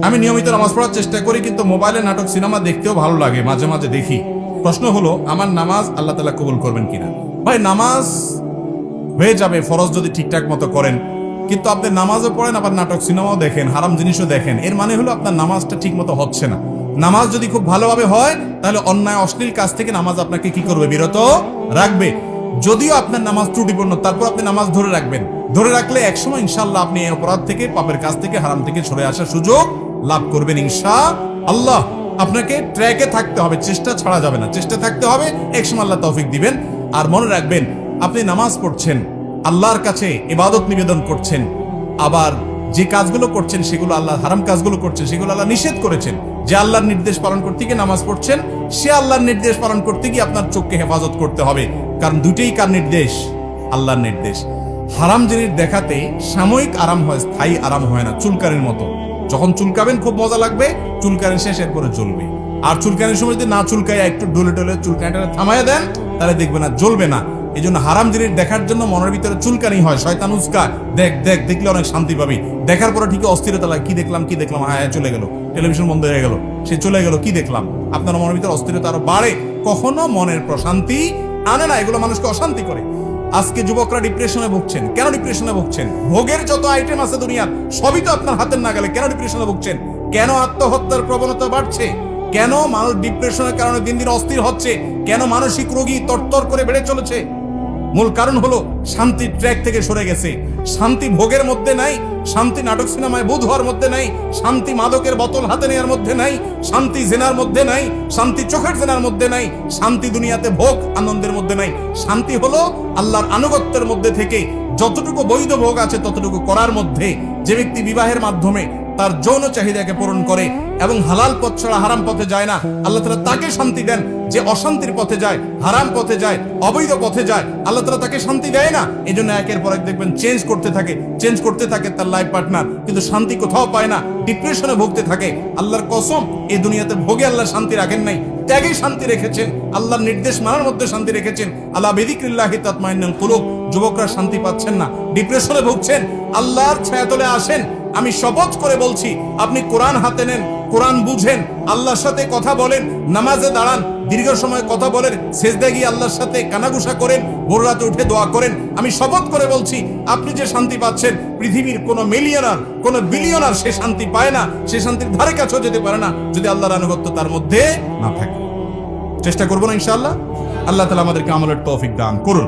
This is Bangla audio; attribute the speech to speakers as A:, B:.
A: আমি নিয়মিত নামাজ পড়ার চেষ্টা করি, কিন্তু মোবাইলে নাটক সিনেমা দেখতেও ভালো লাগে, মাঝে মাঝে দেখি। প্রশ্ন হলো, আমার নামাজ আল্লাহ তাআলা কবুল করবেন কিনা? ভাই, নামাজ হয়ে যাবে ফরজ যদি ঠিকঠাক মতো করেন, কিন্তু আপনি নামাজও পড়েন আবার নাটক সিনেমাও দেখেন, হারাম জিনিসও দেখেন, এর মানে হলো আপনার নামাজটা ঠিক মতো হচ্ছে না। নামাজ যদি খুব ভালোভাবে হয়, তাহলে অন্যায় অশ্লীল কাজ থেকে নামাজ আপনাকে কি করবে? বিরত রাখবে। যদিও আপনার নামাজ ত্রুটিপূর্ণ, তারপর আপনি নামাজ ধরে রাখবেন। ধরে রাখলে একসময় ইনশাআল্লাহ আপনি এই অপরাধ থেকে, পাপের কাজ থেকে, হারাম থেকে সরে আসার সুযোগ লাভ করবেন ইনশাআল্লাহ। আপনাকে ট্র্যাকে থাকতে হবে, চেষ্টা ছাড়া যাবে না, চেষ্টা থাকতে হবে, একসময় আল্লাহ তৌফিক দিবেন। আর মনে রাখবেন, আপনি নামাজ পড়ছেন, আল্লাহর কাছে ইবাদত নিবেদন করছেন, আবার যে কাজগুলো করছেন সেগুলো আল্লাহ, হারাম কাজগুলো করছেন সেগুলো আল্লাহ নিষেধ করেছেন। যে আল্লাহর নির্দেশ পালন করতে গিয়ে নামাজ পড়ছেন, সে আল্লাহর নির্দেশ পালন করতে গিয়ে আপনার চোখকে হেফাজত করতে হবে, কারণ দুইটাই কার নির্দেশ? আল্লাহর নির্দেশ। হারাম জিনিস দেখাতে সাময়িক আরাম হয়, স্থায়ী আরাম হয় না। চুলকানির মতো, যখন চুলকাবেন খুব মজা লাগবে, চুলকানি শেষ, এরপরে জ্বলবে। আর চুলকানির সময় যদি না চুলকায়, একটু ডলে ডলে চুলকানিটা থামাইয়া দেন, তাহলে দেখবে না, জ্বলবে না। এই জন্য হারাম জিনিস দেখার জন্য মনের ভিতরে চুলকানি হয়, শয়তান উস্কায়, দেখ দেখ, দেখলে অনেক শান্তি পাবি। দেখার পরে ঠিক অস্থিরতা লাগে, কি দেখলাম কি দেখলাম, হ্যাঁ চলে গেল, টেলিভিশন বন্ধ হয়ে গেল, সে চলে গেল, কি দেখলাম। আপনার মনের ভিতরে অস্থিরতা আরো বাড়ে, কখনো মনের প্রশান্তি আনে না, এগুলো মানুষকে অশান্তি করে। আজকে যুবকরা ডিপ্রেশনে ভুগছেন। কেন ডিপ্রেশনে ভুগছেন? ভোগের যত আইটেম আছে দুনিয়ার, সবই তো আপনার হাতের না গেলে কেন ডিপ্রেশনে ভুগছেন? কেন আত্মহত্যার প্রবণতা বাড়ছে? কেন মানুষ ডিপ্রেশনের কারণে দিন দিন অস্থির হচ্ছে? কেন মানসিক রোগী তরতর করে বেড়ে চলেছে? মূল কারণ হলো শান্তির ট্র্যাক থেকে সরে গেছে। শান্তি ভোগের মধ্যে নাই, শান্তি নাটক সিনেমায় বুধ হওয়ার মধ্যে নাই, শান্তি মাদকের বোতল হাতে নেওয়ার মধ্যে নাই, শান্তি জেনার মধ্যে নাই, শান্তি চোখের জেনার মধ্যে নাই, শান্তি দুনিয়াতে ভোগ আনন্দের মধ্যে নাই। শান্তি হলো আল্লাহর আনুগত্যের মধ্যে থেকে যতটুকু বৈধ ভোগ আছে ততটুকু করার মধ্যে। যে ব্যক্তি বিবাহের মাধ্যমে তার যৌন চাহিদাকে পূরণ করে এবং হালাল পথ ছাড়া হারাম পথে যায় না, আল্লাহ তাআলা তাকে শান্তি দেন। যে অশান্তির পথে যায়, হারাম পথে যায়, অবৈধ পথে যায়, আল্লাহ তাআলা তাকে শান্তি দেয় না। এই জন্য একের পর এক দেখবেন চেঞ্জ করতে থাকে তার লাইফ পার্টনার, কিন্তু শান্তি কোথাও পায় না, ডিপ্রেশনে ভুগতে থাকে। আল্লাহর কসম, এই দুনিয়াতে ভোগে আল্লাহ শান্তি রাখেন নাই, ত্যাগে শান্তি রেখেছেন, আল্লাহর নির্দেশ মানার মধ্যে শান্তি রেখেছেন। আলা বিযিকরিল্লাহি তাতমাইন্নুল কুলুব। যুবকরা শান্তি পাচ্ছেন না, ডিপ্রেশনে ভুগছেন, আল্লাহর ছায়াতলে আসেন। আমি শপথ করে বলছি, আপনি কোরআন হাতে নেন, কোরআন বুঝেন, আল্লাহর সাথে কথা বলেন, নামাজে দাঁড়ান, দীর্ঘ সময় কথা বলেন, সেজদায় গিয়ে আল্লাহর সাথে কানাঘুষা করেন, ভোর রাতে উঠে দোয়া করেন। আমি শপথ করে বলছি, আপনি যে শান্তি পাচ্ছেন, পৃথিবীর কোনো মিলিয়নার, কোনো বিলিয়নার সে শান্তি পায় না, সে শান্তির ধারে কাছেও যেতে পারে না যদি আল্লাহর আনুগত্য তার মধ্যে না থাকে। চেষ্টা করবো না ইনশাআল্লাহ? আল্লাহ তাআলা আমাদেরকে আমলের তৌফিক দান করুন।